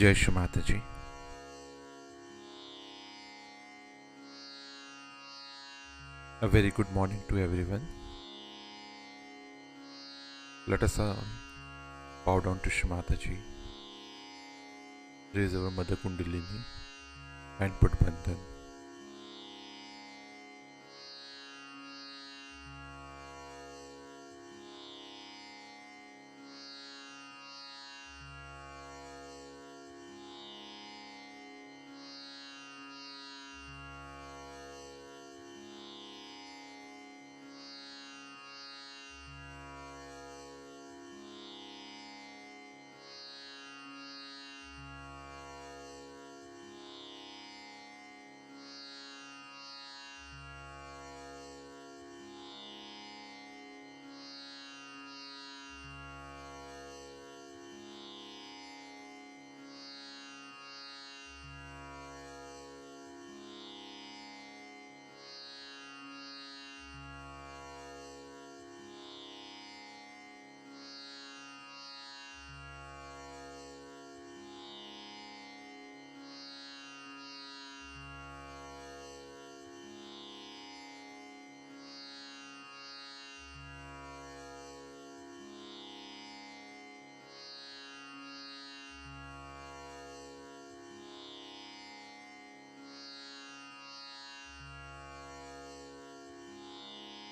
Jai Shri Mataji. A very good morning to everyone. Let us bow down to Shri Mataji, raise our Mother Kundalini and put Bandhan.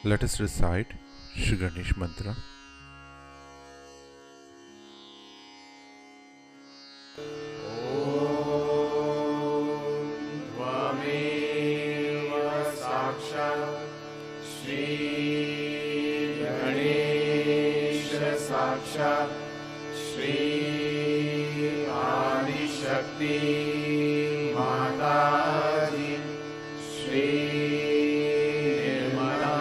Let us recite Shri Ganesh Mantra. साक्षात् श्री आदिशक्ति माताजी श्री निर्मला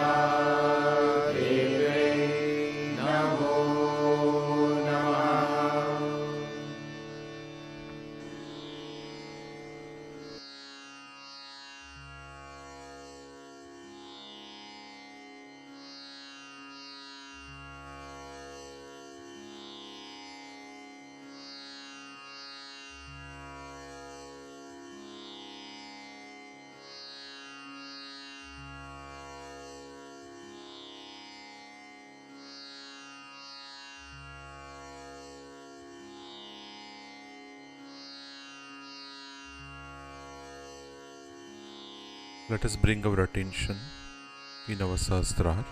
देवे नमो नमः। Let us bring our attention in our Sahasrara.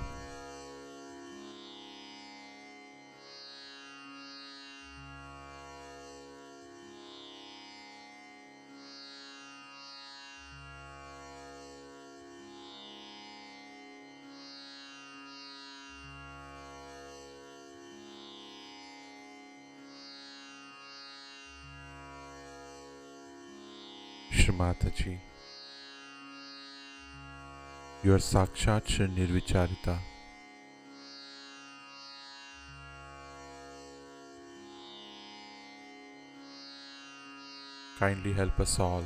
Shri Mataji, you are Sakshat Shri Nirvicharita. Kindly help us all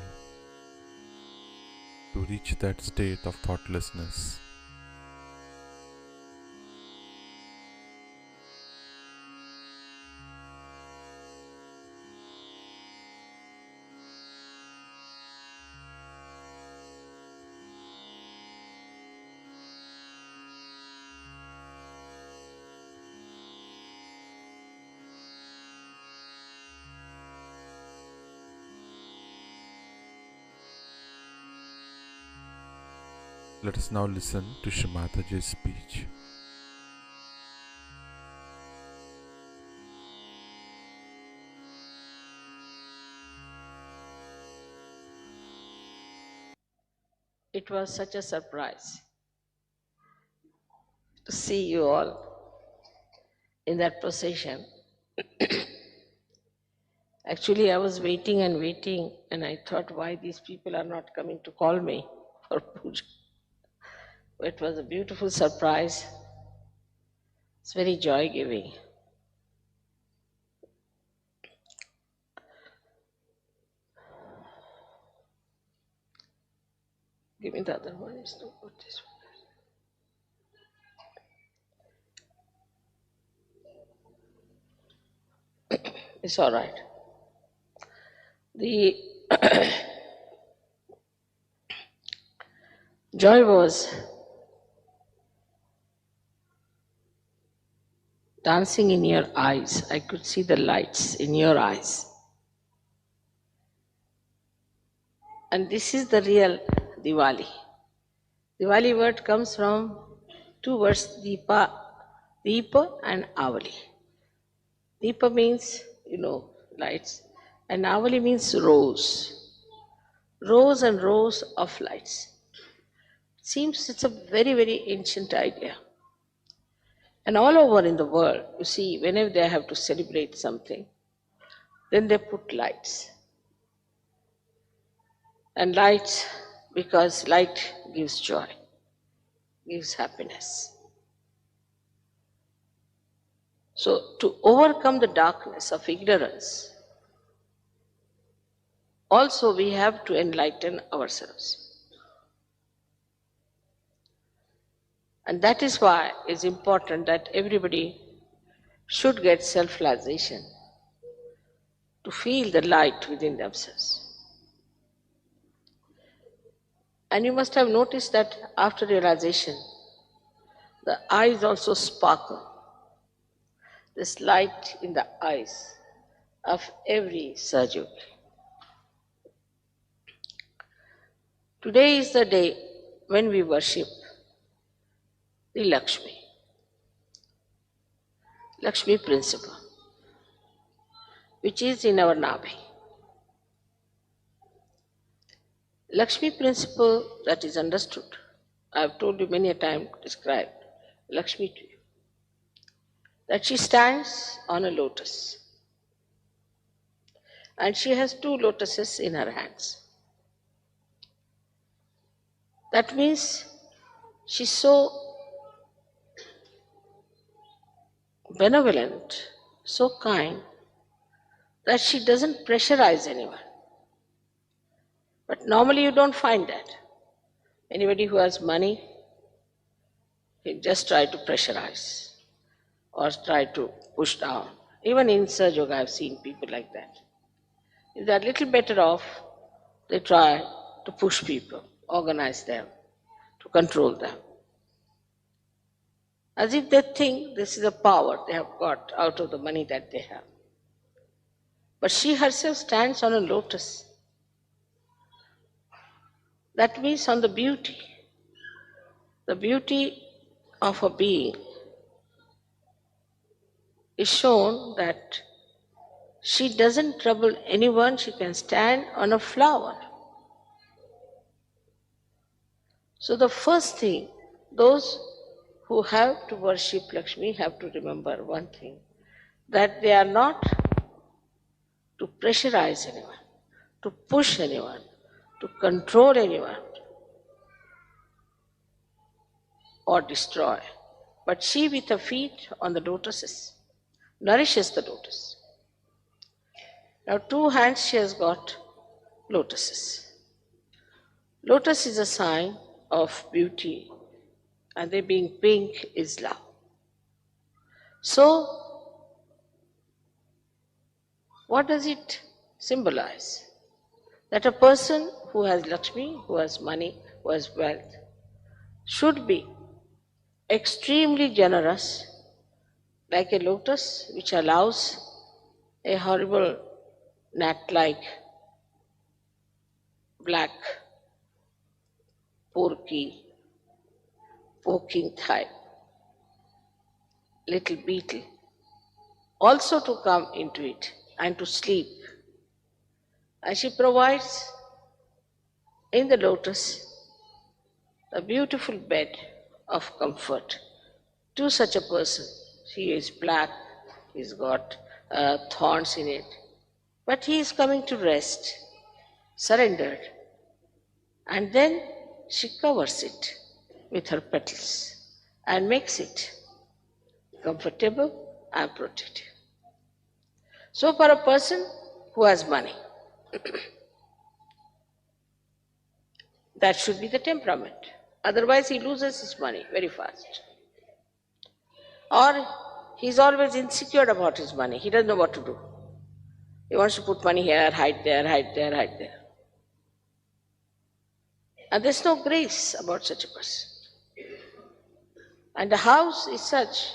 to reach that state of thoughtlessness. Let us now listen to Shri Mataji's speech. It was such a surprise to see you all in that procession. Actually, I was waiting and waiting, and I thought, why these people are not coming to call me for puja. It was a beautiful surprise. It's very joy-giving. Give me the other one. It's not good, this one. It's all right. The joy was dancing in your eyes. I could see the lights in your eyes. And this is the real Diwali. Diwali word comes from two words, Deepa and Avali. Deepa means, lights, and Avali means rose. Rows and rows of lights. Seems it's a very, very ancient idea. And all over in the world, you see, whenever they have to celebrate something, then they put lights. And lights, because light gives joy, gives happiness. So to overcome the darkness of ignorance, also we have to enlighten ourselves. And that is why it's important that everybody should get self-realization, to feel the light within themselves. And you must have noticed that after realization, the eyes also sparkle. This light in the eyes of every Sahaja. Today is the day when we worship the Lakshmi principle, which is in our Nabhi. Lakshmi principle that is understood, I have told you many a time, described Lakshmi to you, that she stands on a lotus and she has two lotuses in her hands. That means she's so benevolent, so kind, that she doesn't pressurize anyone. But normally you don't find that. Anybody who has money, he just try to pressurize or try to push down. Even in Sahaja Yoga, I've seen people like that. If they're a little better off, they try to push people, organize them, to control them. As if they think this is a power they have got out of the money that they have. But she herself stands on a lotus. That means on the beauty of a being is shown that she doesn't trouble anyone, she can stand on a flower. So the first thing, those who have to worship Lakshmi have to remember one thing, that they are not to pressurize anyone, to push anyone, to control anyone or destroy. But she with her feet on the lotuses nourishes the lotus. Now 2 hands she has got lotuses. Lotus is a sign of beauty, and they being pink is love. So, what does it symbolize? That a person who has Lakshmi, who has money, who has wealth, should be extremely generous, like a lotus which allows a horrible gnat-like black porky poking thigh, little beetle, also to come into it and to sleep. And she provides in the lotus a beautiful bed of comfort to such a person. She is black, he's got thorns in it, but he is coming to rest, surrendered. And then she covers it with her petals and makes it comfortable and protected. So for a person who has money, that should be the temperament. Otherwise he loses his money very fast. Or he's always insecure about his money. He doesn't know what to do. He wants to put money here, hide there, hide there, hide there. And there's no grace about such a person. And the house is such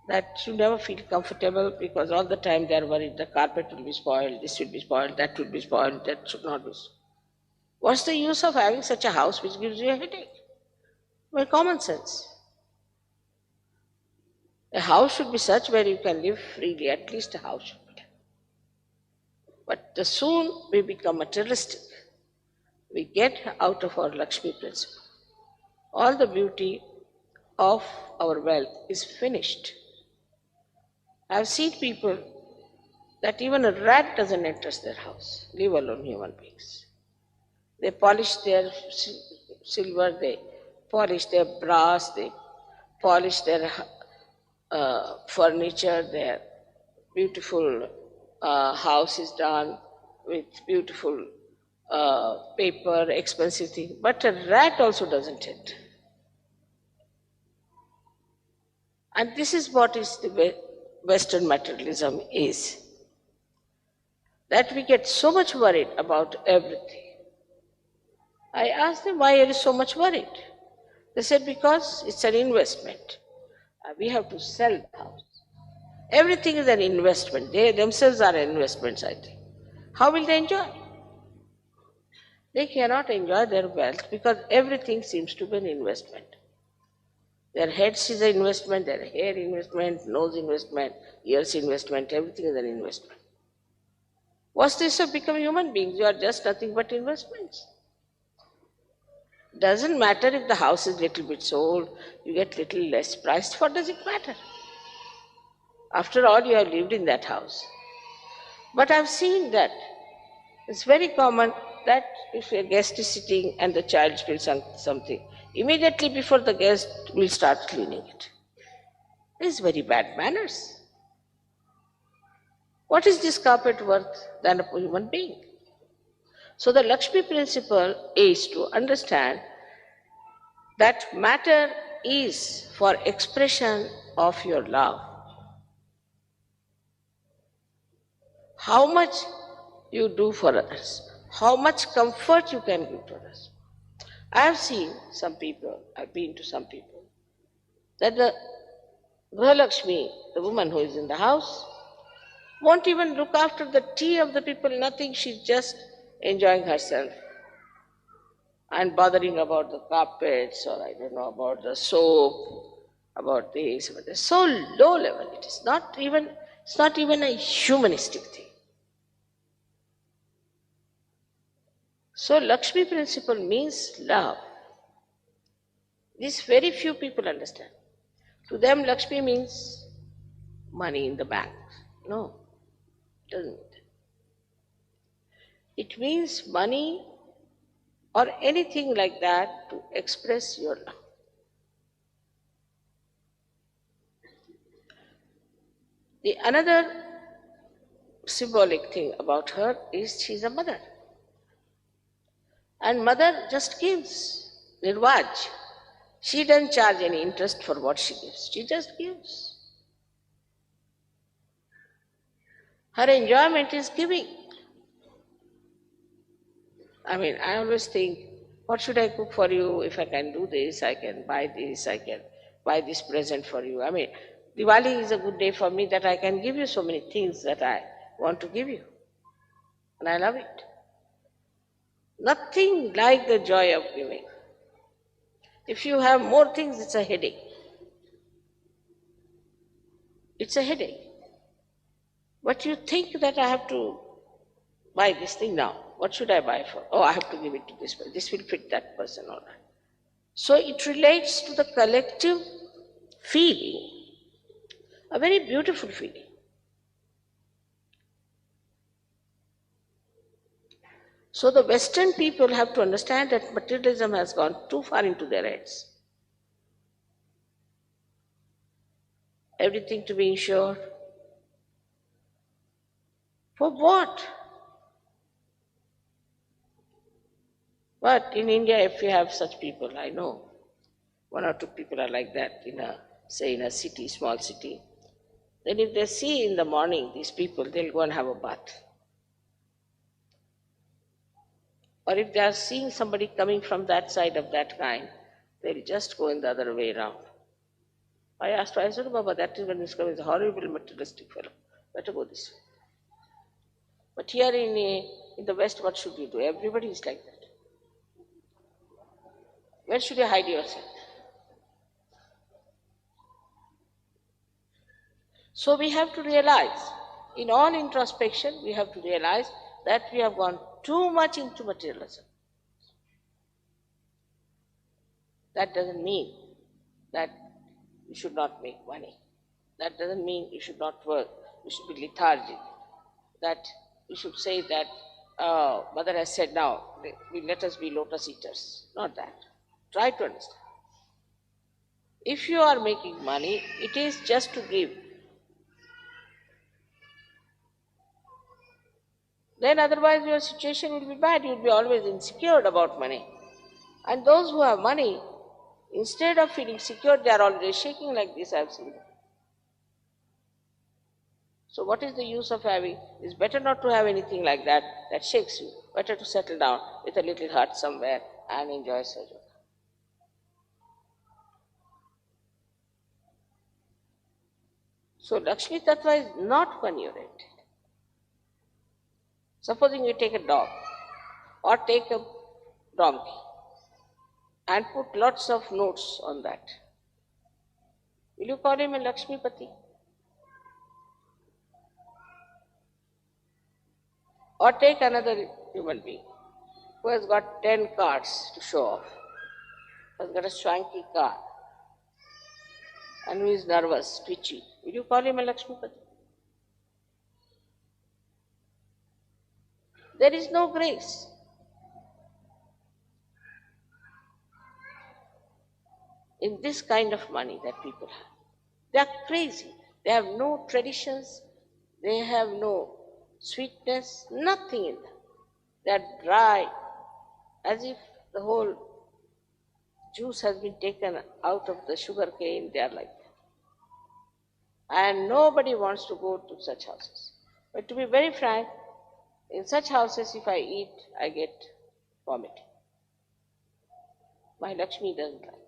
that you never feel comfortable because all the time they are worried the carpet will be spoiled, this will be spoiled, that will be spoiled, that should not be spoiled. What's the use of having such a house which gives you a headache? By common sense. A house should be such where you can live freely, at least a house should be. But the soon we become materialistic, we get out of our Lakshmi principle. All the beauty of our wealth is finished. I have seen people that even a rat doesn't enter their house, leave alone human beings. They polish their silver, they polish their brass, they polish their furniture, their beautiful house is done with beautiful paper, expensive thing. But a rat also doesn't enter. And this is what is the Western materialism is. That we get so much worried about everything. I asked them, why are you so much worried? They said, because it's an investment. We have to sell the house. Everything is an investment. They themselves are investments, I think. How will they enjoy? They cannot enjoy their wealth because everything seems to be an investment. Their heads is an investment, their hair investment, nose investment, ears investment, everything is an investment. What's this of becoming human beings? You are just nothing but investments. Doesn't matter if the house is little bit sold, you get little less priced. What does it matter? After all, you have lived in that house. But I've seen that it's very common that if a guest is sitting and the child spills something, immediately before the guest will start cleaning it. It is very bad manners. What is this carpet worth than a human being? So the Lakshmi principle is to understand that matter is for expression of your love. How much you do for others, how much comfort you can give to others. I have seen some people, I've been to some people, that the Lakshmi, the woman who is in the house, won't even look after the tea of the people, nothing, she's just enjoying herself and bothering about the carpets or I don't know, about the soap, about this, about this. So low level, it's not even a humanistic thing. So Lakshmi principle means love. This very few people understand. To them Lakshmi means money in the bank. No, it doesn't. It means money or anything like that to express your love. The another symbolic thing about her is she's a mother. And mother just gives, nirvaj. She doesn't charge any interest for what she gives. She just gives. Her enjoyment is giving. I mean, I always think, what should I cook for you? If I can do this, I can buy this present for you. I mean, Diwali is a good day for me that I can give you so many things that I want to give you. And I love it. Nothing like the joy of giving. If you have more things, it's a headache. It's a headache. But you think that I have to buy this thing now. What should I buy for? Oh, I have to give it to this person. This will fit that person, all right. So it relates to the collective feeling, a very beautiful feeling. So the Western people have to understand that materialism has gone too far into their heads. Everything to be insured. For what? But in India, if you have such people, I know, one or two people are like that in a city, small city. Then if they see in the morning these people, they'll go and have a bath. Or if they are seeing somebody coming from that side of that kind, they'll just go in the other way around. I asked, I said, Baba, that is when this comes, a horrible materialistic fellow. Better go this way. But here in the West, what should you do? Everybody is like that. Where should you hide yourself? So we have to realize, in all introspection, we have to realize that we have gone too much into materialism. That doesn't mean that you should not make money. That doesn't mean you should not work. You should be lethargic. That you should say that Mother has said now, let us be lotus eaters. Not that. Try to understand. If you are making money, it is just to give. Then otherwise your situation will be bad. You will be always insecure about money. And those who have money, instead of feeling secure, they are already shaking like this, I have seen them. So what is the use of having? It's better not to have anything like that shakes you. Better to settle down with a little hut somewhere and enjoy Sahaja. So Lakshmi Tattva is not money-oriented. Supposing you take a dog or take a donkey and put lots of notes on that. Will you call him a Lakshmipati? Or take another human being who has got 10 cars to show off, has got a swanky car, and who is nervous, twitchy. Will you call him a Lakshmipati? There is no grace. In this kind of money that people have. They are crazy. They have no traditions. They have no sweetness, nothing in them. They are dry, as if the whole juice has been taken out of the sugar cane. They are like that. And nobody wants to go to such houses. But to be very frank, in such houses, if I eat, I get vomiting. My Lakshmi doesn't like it.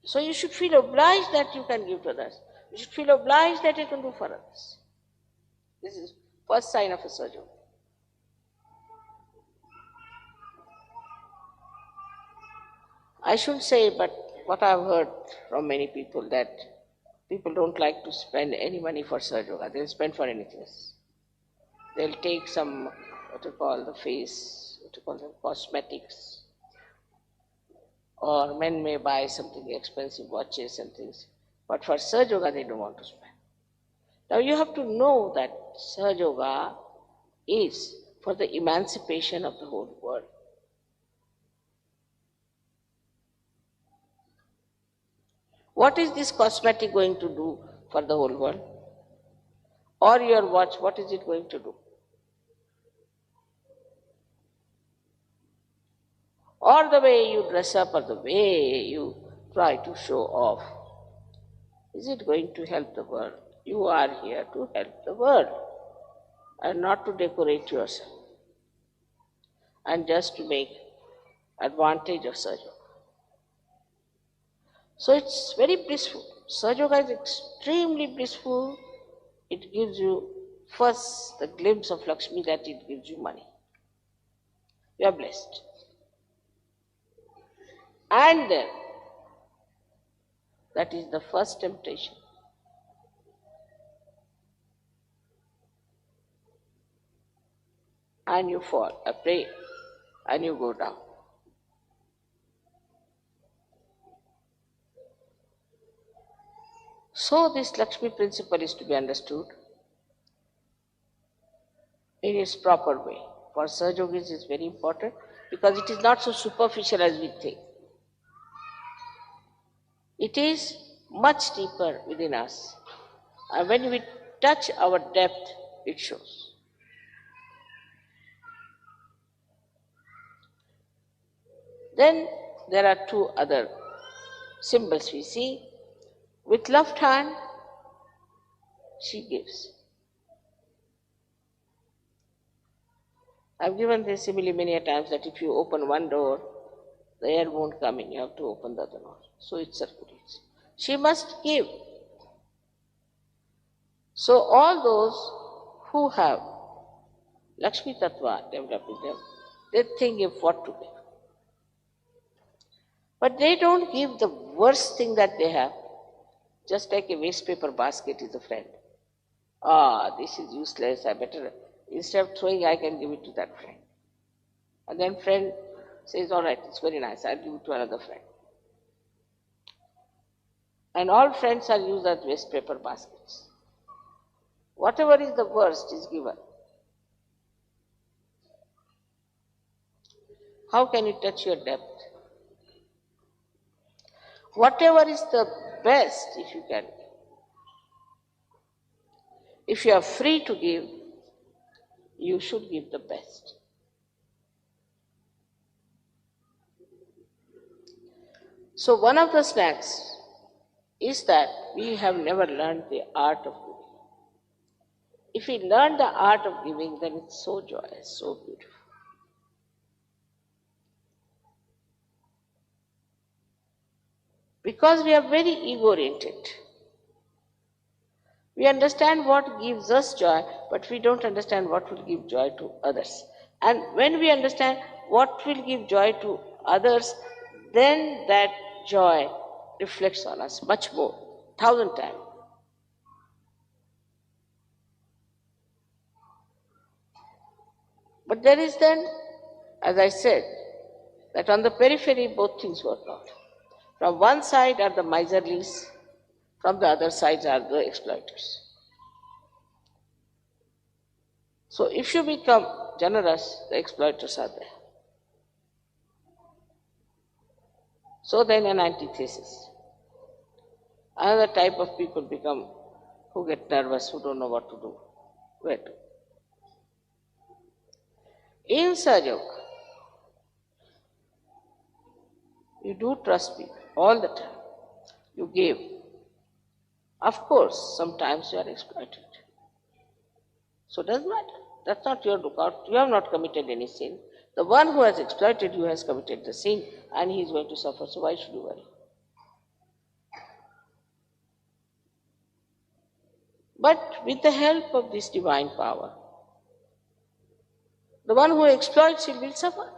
So you should feel obliged that you can give to others. You should feel obliged that you can do for others. This is first sign of a Sahaja. I shouldn't say, but what I've heard from many people, that people don't like to spend any money for Sahaja. They'll spend for anything else. They'll take some, what you call the face, what you call them, cosmetics. Or men may buy something expensive, watches and things. But for Sahaja Yoga, they don't want to spend. Now you have to know that Sahaja Yoga is for the emancipation of the whole world. What is this cosmetic going to do for the whole world? Or your watch, what is it going to do? Or the way you dress up, or the way you try to show off. Is it going to help the world? You are here to help the world and not to decorate yourself and just to make advantage of Sahaja Yoga. So it's very blissful. Sahaja Yoga is extremely blissful. It gives you first the glimpse of Lakshmi, that it gives you money. You are blessed. And then, that is the first temptation. And you fall, a prey, and you go down. So this Lakshmi principle is to be understood in its proper way. For Sahaja Yogis, it is very important because it is not so superficial as we think. It is much deeper within us. And when we touch our depth, it shows. Then there are two other symbols we see. With left hand, she gives. I've given this simile many a times, that if you open one door, the air won't come in, you have to open the other door. So it circulates. She must give. So all those who have Lakshmi Tattva developed in them, they think of what to give. But they don't give the worst thing that they have. Just like a waste paper basket is a friend. This is useless, I better, instead of throwing, I can give it to that friend. And then friend says, all right, it's very nice, I'll give it to another friend. And all friends are used as waste paper baskets. Whatever is the worst is given. How can you touch your depth? Whatever is the best, if you can. If you are free to give, you should give the best. So one of the snacks is that we have never learned the art of giving. If we learn the art of giving, then it's so joyous, so beautiful. Because we are very ego-oriented. We understand what gives us joy, but we don't understand what will give joy to others. And when we understand what will give joy to others, then that joy reflects on us much more, 1,000 times. But there is then, as I said, that on the periphery both things work out. From one side are the miserlies, from the other side are the exploiters. So if you become generous, the exploiters are there. So then an antithesis. Another type of people become who get nervous, who don't know what to do, where to. In Sahaja, you do trust people all the time. You give. Of course, sometimes you are exploited. So it doesn't matter. That's not your lookout. You have not committed any sin. The one who has exploited you has committed the sin and he is going to suffer. So why should you worry? But with the help of this divine power, the one who exploits you will suffer.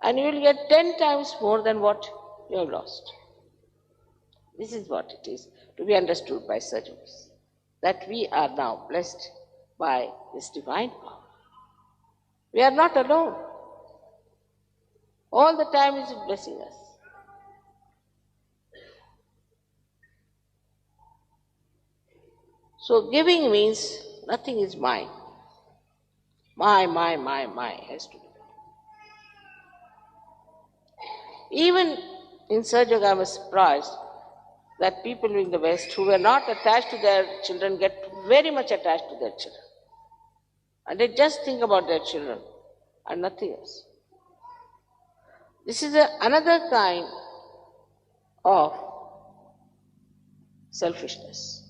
And you will get 10 times more than what you have lost. This is what it is to be understood by Sahaja, that we are now blessed by this divine power. We are not alone. All the time is blessing us. So giving means nothing is mine. My has to be. Even in Sahaja, I was surprised that people in the West who were not attached to their children get very much attached to their children. And they just think about their children and nothing else. This is another kind of selfishness.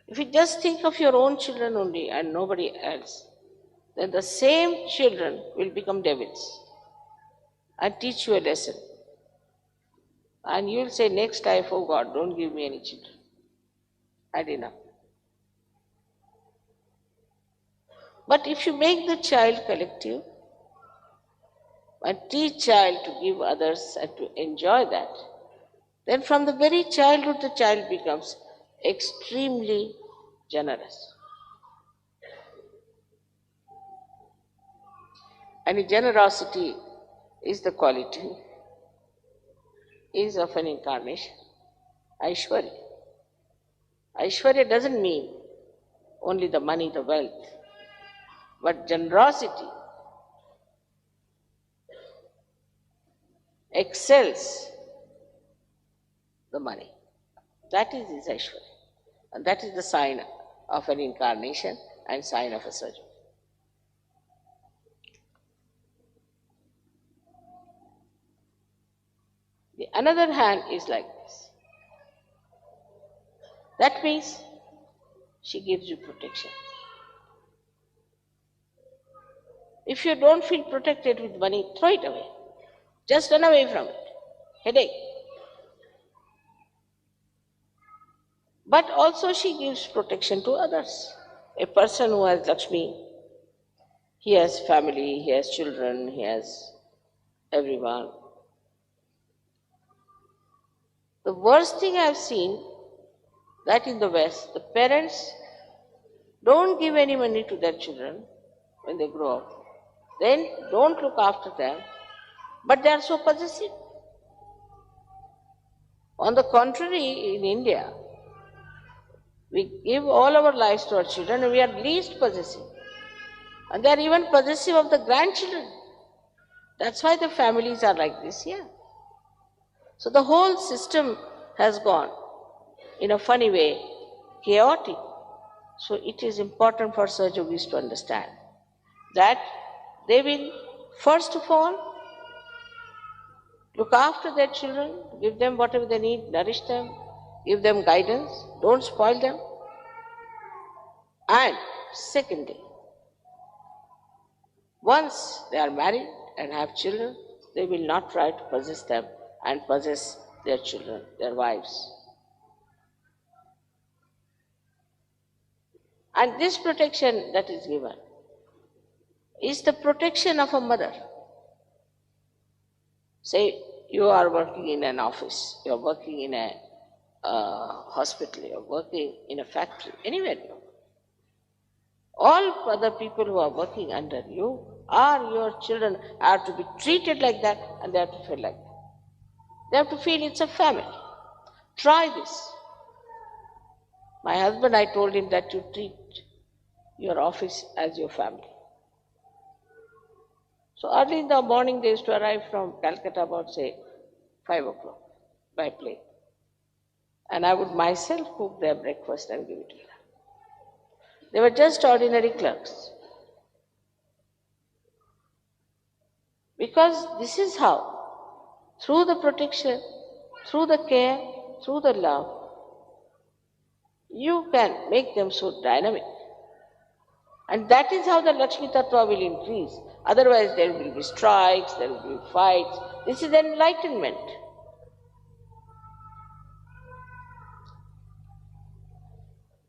If you just think of your own children only and nobody else, then the same children will become devils and teach you a lesson. And you will say next time, oh God, don't give me any children. I had enough. But if you make the child collective and teach child to give others and to enjoy that, then from the very childhood the child becomes extremely generous. And generosity is the quality, is of an incarnation, Aishwarya. Aishwarya doesn't mean only the money, the wealth, but generosity excels the money. That is his Aishwarya. And that is the sign of an incarnation and sign of a Sahaja. The another hand is like this. That means she gives you protection. If you don't feel protected with money, throw it away. Just run away from it. Headache. But also she gives protection to others. A person who has Lakshmi, he has family, he has children, he has everyone. The worst thing I have seen that in the West, the parents don't give any money to their children when they grow up. Then don't look after them, but they are so possessive. On the contrary, in India, we give all our lives to our children and we are least possessive. And they are even possessive of the grandchildren. That's why the families are like this here. So the whole system has gone, in a funny way, chaotic. So it is important for Sahaja Yogis to understand that they will, first of all, look after their children, give them whatever they need, nourish them, give them guidance, don't spoil them. And secondly, once they are married and have children, they will not try to possess them and possess their children, their wives. And this protection that is given is the protection of a mother. Say you are working in an office, you are working in a hospital, you are working in a factory, anywhere you are. All other people who are working under you are your children, are to be treated like that, and they have to feel like that. They have to feel it's a family. Try this. My husband, I told him that you treat your office as your family. So early in the morning, they used to arrive from Calcutta about, say, 5 o'clock by plane. And I would myself cook their breakfast and give it to them. They were just ordinary clerks. Because this is how, through the protection, through the care, through the love, you can make them so dynamic. And that is how the Lakshmi Tattva will increase. Otherwise there will be strikes, there will be fights. This is enlightenment.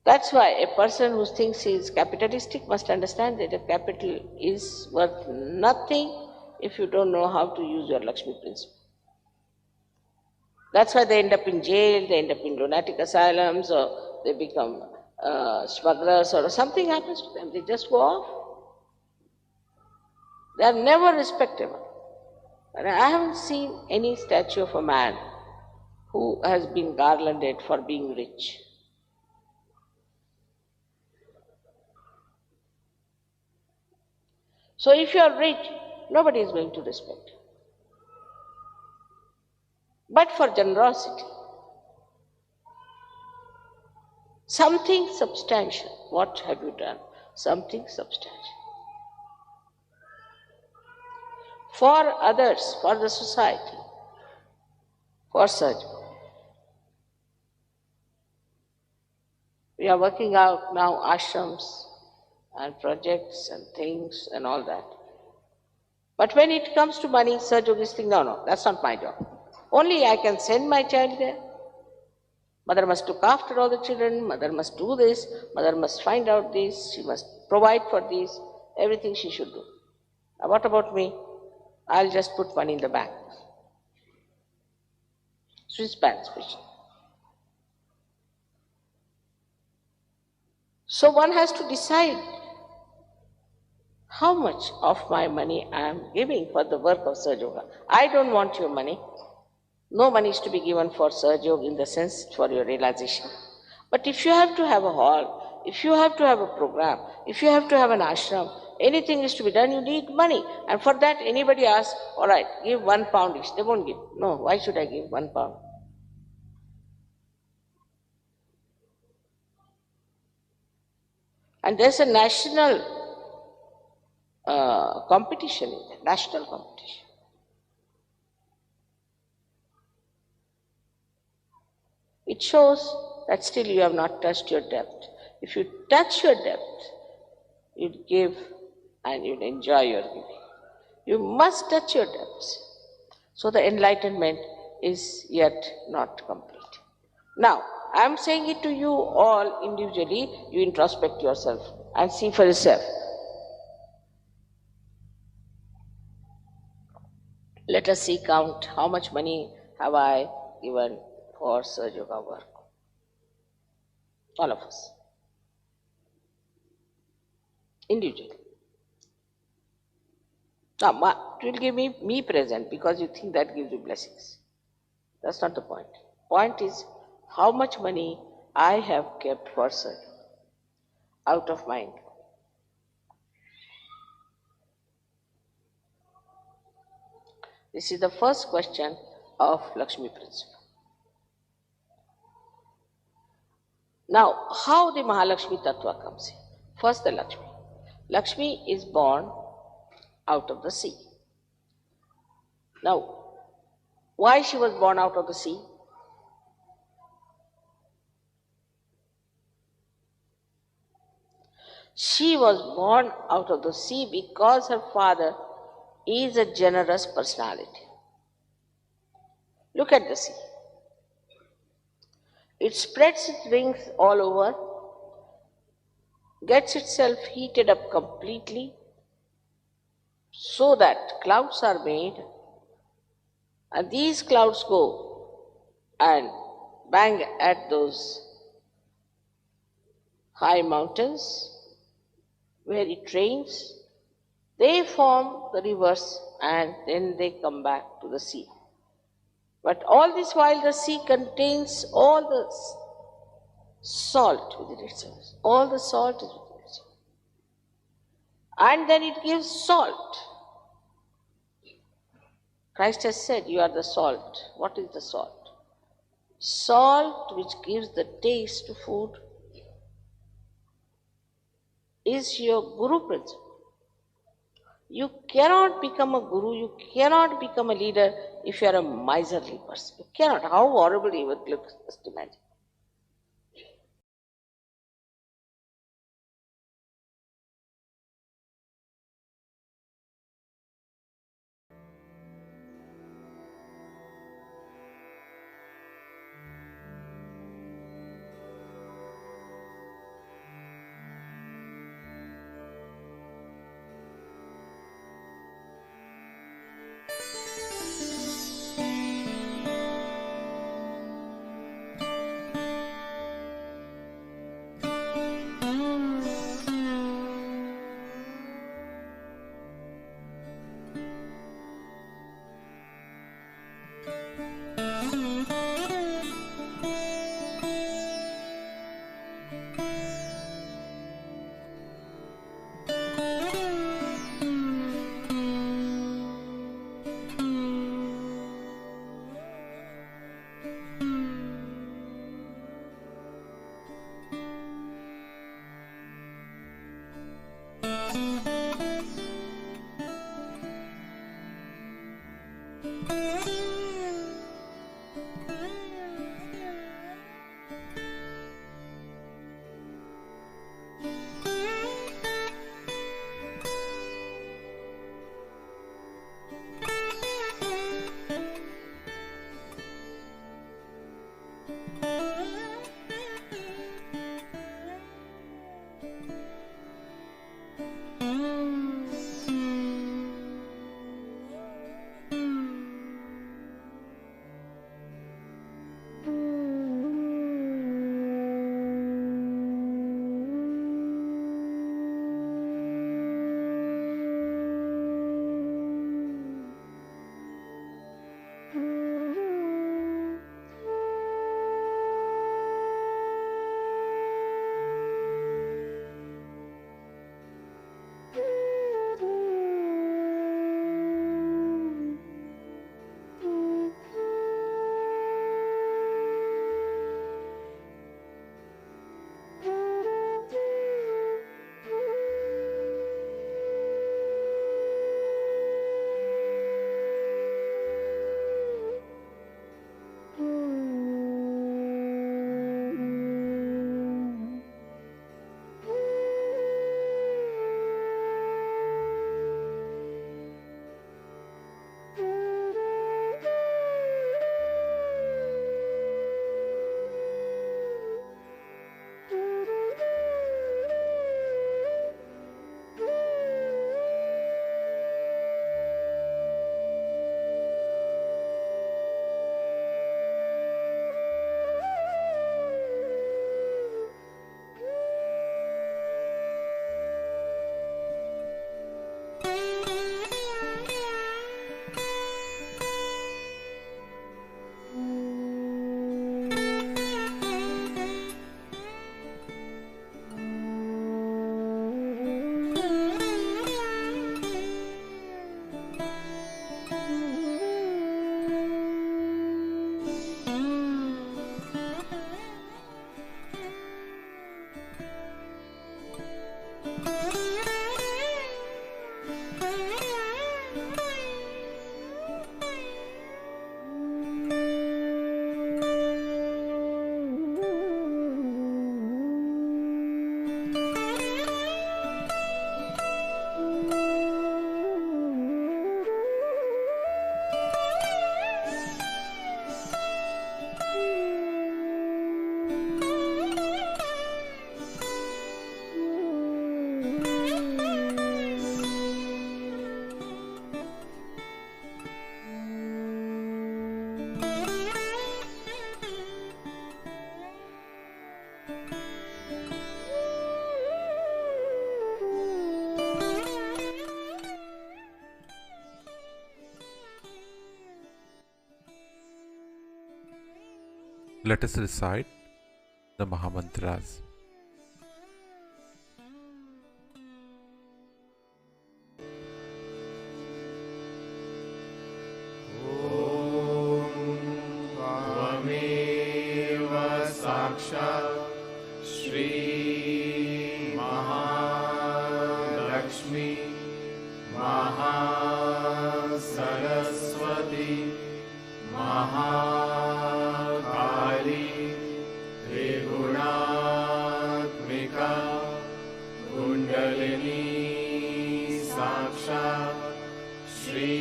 That's why a person who thinks he is capitalistic must understand that a capital is worth nothing if you don't know how to use your Lakshmi principle. That's why they end up in jail, they end up in lunatic asylums, or they become smugglers, or something happens to them. They just go off. They are never respectable. And I haven't seen any statue of a man who has been garlanded for being rich. So if you are rich, nobody is going to respect you. But for generosity, something substantial. What have you done? Something substantial. For others, for the society, for Sajjan. We are working out now ashrams and projects and things and all that. But when it comes to money, Sajjan is thinking, no, that's not my job. Only I can send my child there. Mother must look after all the children, mother must do this, mother must find out this, she must provide for this, everything she should do. Now what about me? I'll just put money in the bank. Swiss bank especially. So one has to decide how much of my money I am giving for the work of Sahaja Yoga. I don't want your money. No money is to be given for Sahaja Yoga in the sense for your realization. But if you have to have a hall, if you have to have a program, if you have to have an ashram, anything is to be done, you need money. And for that, anybody asks, all right, give £1 each. They won't give. No, why should I give £1? And there's a national competition in there, national competition. It shows that still you have not touched your depth. If you touch your depth, you'd give and you'd enjoy your giving. You must touch your depths. So the enlightenment is yet not complete. Now, I am saying it to you all individually. You introspect yourself and see for yourself. Let us see, count how much money have I given for Sahaja Yoga work. All of us. Individually. Now, it will give me present because you think that gives you blessings. That's not the point. Point is how much money I have kept for Sahaja out of my income. This is the first question of Lakshmi principle. Now, how the Mahalakshmi Tattva comes in? First, the Lakshmi. Lakshmi is born out of the sea. Now, why she was born out of the sea? She was born out of the sea because her father is a generous personality. Look at the sea. It spreads its wings all over, gets itself heated up completely, so that clouds are made, and these clouds go and bang at those high mountains where it rains. They form the rivers and then they come back to the sea. But all this while the sea contains all the salt within itself. All the salt is within itself. And then it gives salt. Christ has said, you are the salt. What is the salt? Salt, which gives the taste to food, is your guru principle. You cannot become a guru, you cannot become a leader if you are a miserly person. You cannot. How horrible it would look, just imagine. Let us recite the Mahamantras. त्वमेव साक्षात् श्री महालक्ष्मी महासरस्वती महाकाली त्रिगुणात्मिका कुण्डलिनी साक्षात् श्री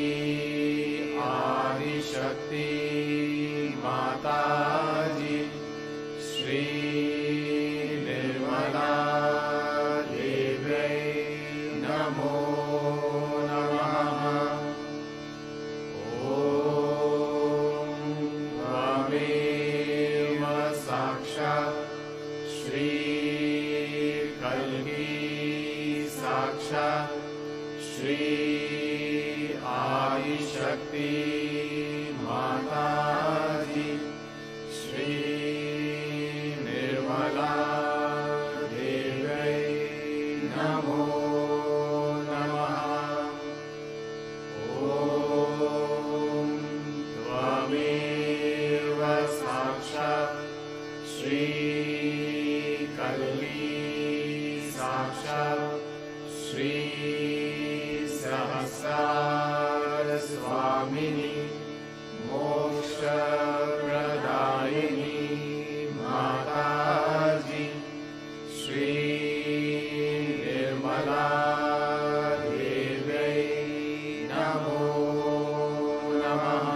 आदिशक्ति माताजी श्री निर्मला देव्यै नमो नमः। ॐ त्वमेव साक्षात् श्री कल्की साक्षात् श्री आदिशक्ति माताजी श्री निर्मला देव्यै नमो नमः। ॐ त्वमेव साक्षात् श्री कल्की साक्षात् श्री सहस्रार स्वामिनी मोक्षप्रदायिनी माताजी श्री निर्मला देव्यै नमो नमः।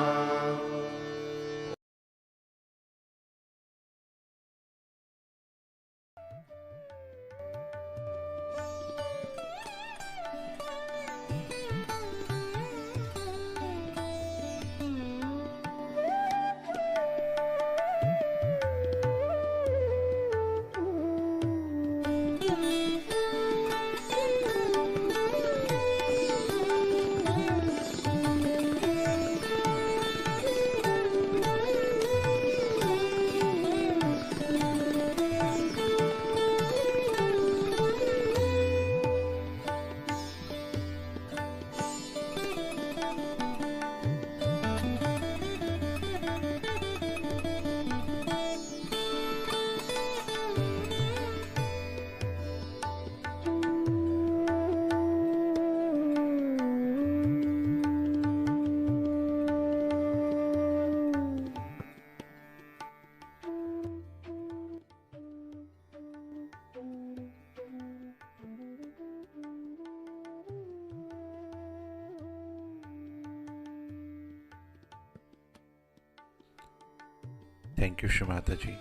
Thank you, Shri Mataji,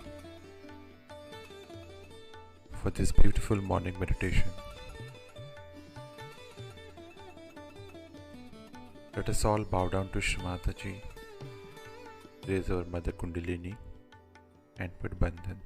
for this beautiful morning meditation. Let us all bow down to Shri Mataji, raise our Mother Kundalini and put Bandhan.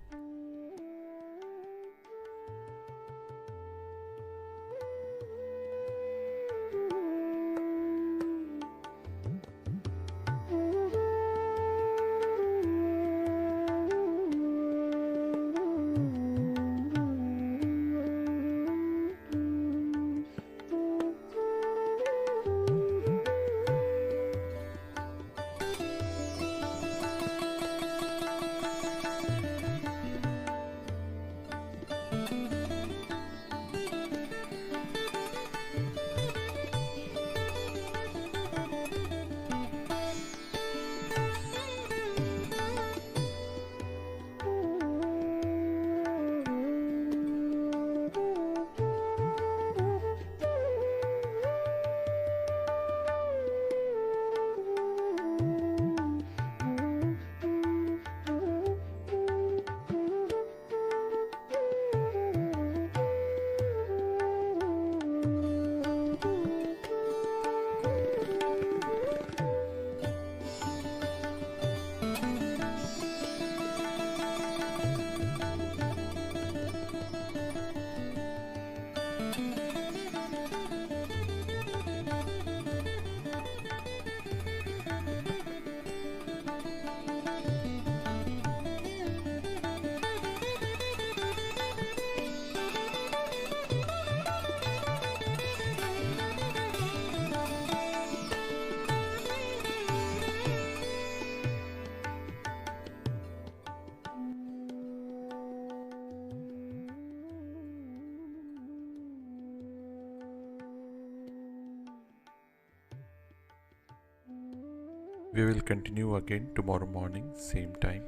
We will continue again tomorrow morning, same time.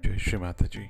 Jai Shri Mataji.